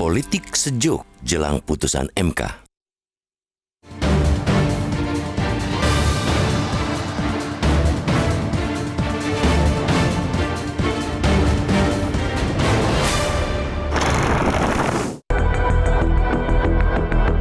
Politik sejuk jelang putusan MK.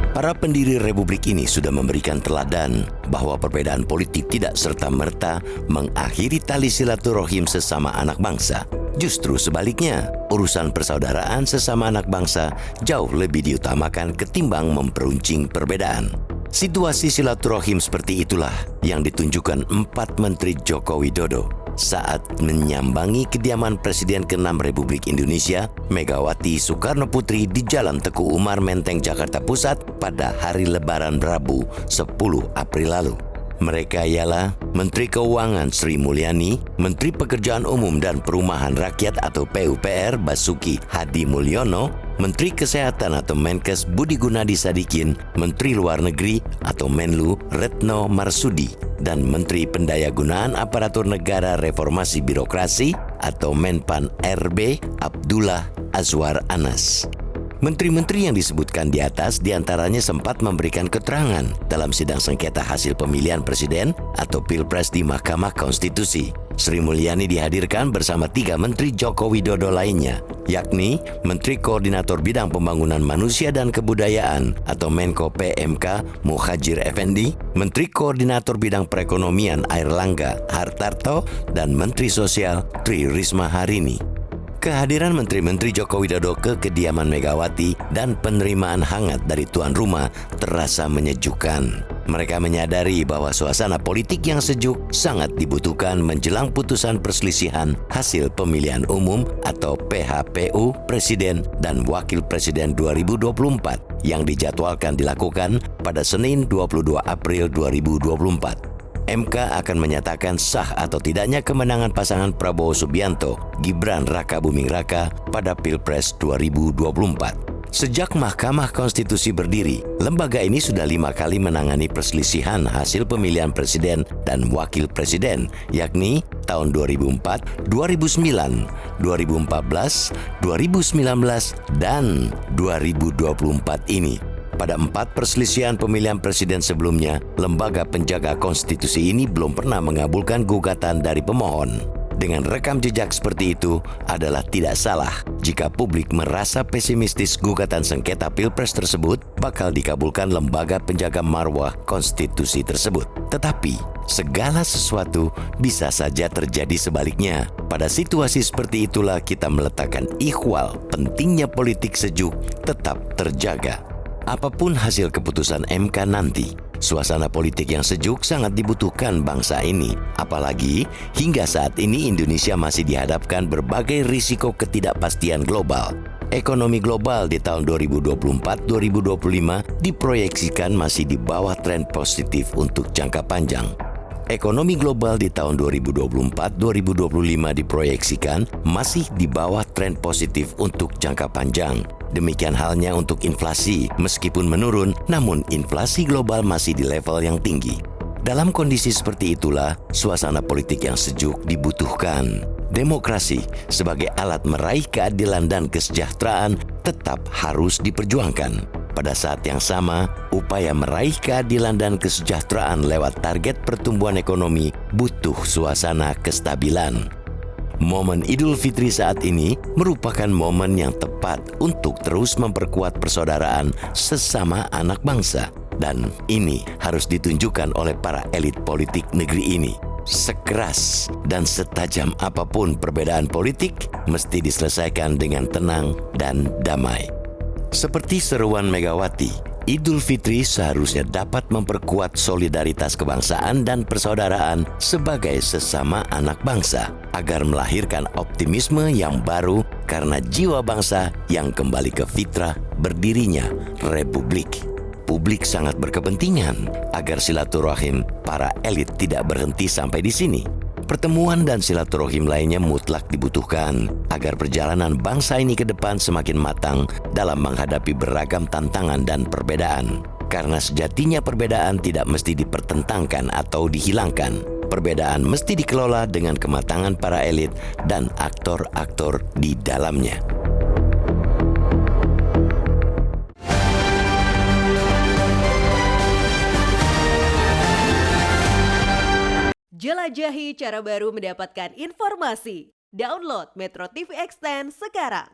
Para pendiri republik ini sudah memberikan teladan bahwa perbedaan politik tidak serta-merta mengakhiri tali silaturahim sesama anak bangsa. Justru sebaliknya, urusan persaudaraan sesama anak bangsa jauh lebih diutamakan ketimbang memperuncing perbedaan. Situasi silaturahim seperti itulah yang ditunjukkan 4 Menteri Joko Widodo saat menyambangi kediaman Presiden ke-6 Republik Indonesia, Megawati Soekarno Putri di Jalan Teguh Umar, Menteng, Jakarta Pusat pada hari Lebaran Rabu 10 April lalu. Mereka ialah Menteri Keuangan Sri Mulyani, Menteri Pekerjaan Umum dan Perumahan Rakyat atau PUPR Basuki Hadi Mulyono, Menteri Kesehatan atau Menkes Budi Gunadi Sadikin, Menteri Luar Negeri atau Menlu Retno Marsudi, dan Menteri Pendayagunaan Aparatur Negara Reformasi Birokrasi atau Menpan RB Abdullah Azwar Anas. Menteri-menteri yang disebutkan di atas diantaranya sempat memberikan keterangan dalam sidang sengketa hasil pemilihan presiden atau Pilpres di Mahkamah Konstitusi. Sri Mulyani dihadirkan bersama 3 Menteri Joko Widodo lainnya, yakni Menteri Koordinator Bidang Pembangunan Manusia dan Kebudayaan atau Menko PMK Muhadjir Effendi, Menteri Koordinator Bidang Perekonomian Airlangga Hartarto, dan Menteri Sosial Tri Risma Harini. Kehadiran Menteri-Menteri Joko Widodo ke kediaman Megawati dan penerimaan hangat dari tuan rumah terasa menyejukkan. Mereka menyadari bahwa suasana politik yang sejuk sangat dibutuhkan menjelang putusan perselisihan hasil pemilihan umum atau PHPU Presiden dan Wakil Presiden 2024 yang dijadwalkan dilakukan pada Senin 22 April 2024. MK akan menyatakan sah atau tidaknya kemenangan pasangan Prabowo Subianto, Gibran Raka Buming Raka pada Pilpres 2024. Sejak Mahkamah Konstitusi berdiri, lembaga ini sudah 5 kali menangani perselisihan hasil pemilihan presiden dan wakil presiden, yakni tahun 2004, 2009, 2014, 2019, dan 2024 ini. Pada 4 perselisihan pemilihan presiden sebelumnya, lembaga penjaga konstitusi ini belum pernah mengabulkan gugatan dari pemohon. Dengan rekam jejak seperti itu adalah tidak salah jika publik merasa pesimistis gugatan sengketa Pilpres tersebut bakal dikabulkan lembaga penjaga marwah konstitusi tersebut. Tetapi, segala sesuatu bisa saja terjadi sebaliknya. Pada situasi seperti itulah kita meletakkan ikhwal pentingnya politik sejuk tetap terjaga. Apapun hasil keputusan MK nanti, suasana politik yang sejuk sangat dibutuhkan bangsa ini. Apalagi hingga saat ini Indonesia masih dihadapkan berbagai risiko ketidakpastian global. Ekonomi global di tahun 2024-2025 diproyeksikan masih di bawah tren positif untuk jangka panjang. Ekonomi global di tahun 2024-2025 diproyeksikan masih di bawah tren positif untuk jangka panjang. Demikian halnya untuk inflasi, meskipun menurun, namun inflasi global masih di level yang tinggi. Dalam kondisi seperti itulah, suasana politik yang sejuk dibutuhkan. Demokrasi sebagai alat meraih keadilan dan kesejahteraan tetap harus diperjuangkan. Pada saat yang sama, upaya meraih keadilan dan kesejahteraan lewat target pertumbuhan ekonomi butuh suasana kestabilan. Momen Idul Fitri saat ini merupakan momen yang tepat untuk terus memperkuat persaudaraan sesama anak bangsa. Dan ini harus ditunjukkan oleh para elit politik negeri ini. Sekeras dan setajam apapun perbedaan politik, mesti diselesaikan dengan tenang dan damai. Seperti seruan Megawati, Idul Fitri seharusnya dapat memperkuat solidaritas kebangsaan dan persaudaraan sebagai sesama anak bangsa, agar melahirkan optimisme yang baru karena jiwa bangsa yang kembali ke fitrah berdirinya Republik. Publik sangat berkepentingan agar silaturahim para elit tidak berhenti sampai di sini. Pertemuan dan silaturahim lainnya mutlak dibutuhkan agar perjalanan bangsa ini ke depan semakin matang dalam menghadapi beragam tantangan dan perbedaan. Karena sejatinya perbedaan tidak mesti dipertentangkan atau dihilangkan. Perbedaan mesti dikelola dengan kematangan para elit dan aktor-aktor di dalamnya. Jelajahi cara baru mendapatkan informasi. Download Metro TV Extend sekarang.